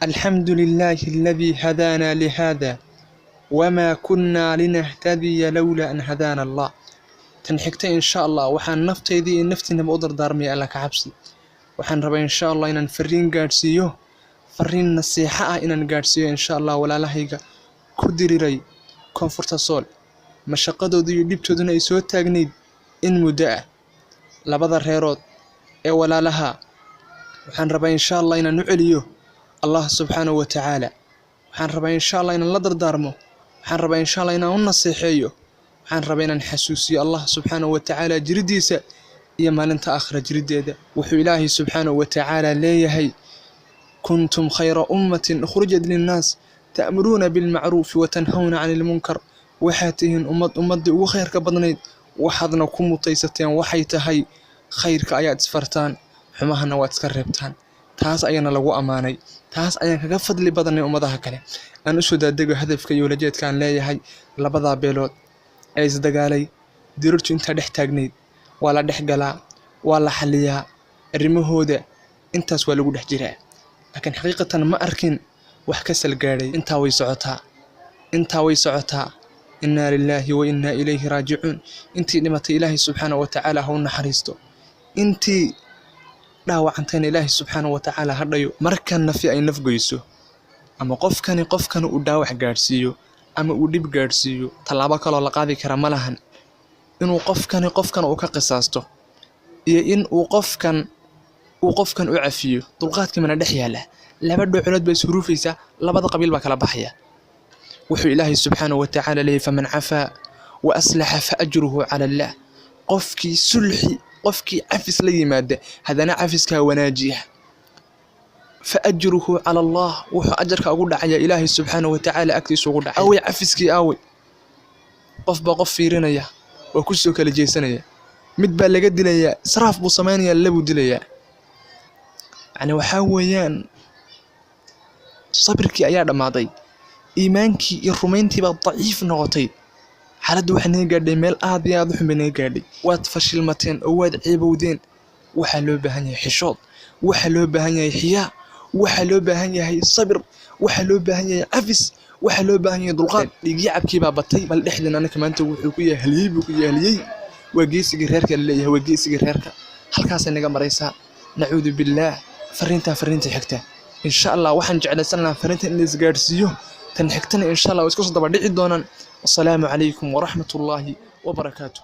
الحمد لله الذي هدانا لهذا وما كنا لنهتدي لولا أن هدانا الله. تنحكت إن شاء الله وحن نفتيدي نفتنا بقدر دارمي على كعبسي وحن ربي إن شاء الله إن نفرين قارسيو فرين نصيحة إن نقارسيو إن شاء الله ولا لهيجا كدري ري كونفورت سول مشقة دي يجيبتو دنا يسوي تجنيد إن مدة لبضر هيرود ولا لها وحن ربي إن شاء الله إن نعليه الله سبحانه وتعالى وحن ربي إن شاء الله إن لدر دارمه وحن ربي إن شاء الله إن نصيحيه وحن ربي إن نحسوسي الله سبحانه وتعالى جرديسه يا ما أنت آخر جرديده وحي إلهي سبحانه وتعالى ليهي كنتم خير أمة أخرجت للناس تأمرون بالمعروف وتنهون عن المنكر وحاتهن أمد وخير كبضنيد وحضنا كم طيستين وحيتهي خير كآيات سفرتان حماهنا واتسكربتان taas ayana lagu amaanay taas ayaan kaga fadli badanay ummadaha kale aan u soo daadego hadafka iyo walajeedkaan leeyahay labada beelood ee isdagaalay dirurtu inta dhex taagneed waa la dhex galaa waa la xaliyaa arrimahooda intaas waa lagu dhex jiraa laakiin xaqiiqatan ma arkin wax ka sal gaaray inta way socotaa inna lillahi wa inna ilayhi raaji'un intii dhimatay ilaahi subhanahu wa ta'ala ha u naxariisto intii dhaawacanteen ilaahi subxaanahu wa tacaala hadhayo markan nafi ay nafgoyso ama qofkani uu dhaawac gaarsiiyo ama uu dhib gaarsiiyo talaabo kale oo la qaadi kara ma lahan inuu qofkan uu ka qisaasto iyo in uu qofkan u cafiyo dulqaadkii mana dhex yaala laba dhuuclood bay suruufaysa labada qabiil baa kala baxaya wuxuu ilaahi subxaanahu wa tacaala leeyahay faman cafaa wa aslaxa fa ajruhu cala allah qofkii sulxi qofkii cafis la yimaada hadana cafiska wanaajiya fa ajruhu ala Allah wuxuu ajarka ugu dhacaya ilaahi subhanahu wa ta'ala agtiisa ugu dhacay away cafiskii away qofba qof fiirinaya oo ku soo kala jeesanaya mid baa laga dilaya israaf buu sameynaya labu dilaya yani waxa weeyaan sabrkii ayaa dhamaaday iimaankii iyo rumayntii baa daciif noqotay xaaladdu waxay naga gaadhay meel aad iyo aad u xun bay naga gaadhay waad fashilmateen oo waad ciibowdeen waxaa loo baahan yahay xishood waxaa loo baahan yahay xiyaa waxaa loo baahan yahay sabir waxaa loo baahan yahay cafis waxaa loo baahan yahay dulqaad dhiigyacabkii baa batay bal dhexdeen anaka maanta wuxuu ku yahay haliyey buu ku yahay waa geesigii reerka leeyahay waa geesigii reerka halkaasay naga maraysaa nacuudu billaah fariinta xigta insha Allah waxaan jeclaysanaa fariinta in la isgaarsiiyo tan xigtana insha Allah isku soo daba dhici doonaan. السلام عليكم ورحمة الله وبركاته.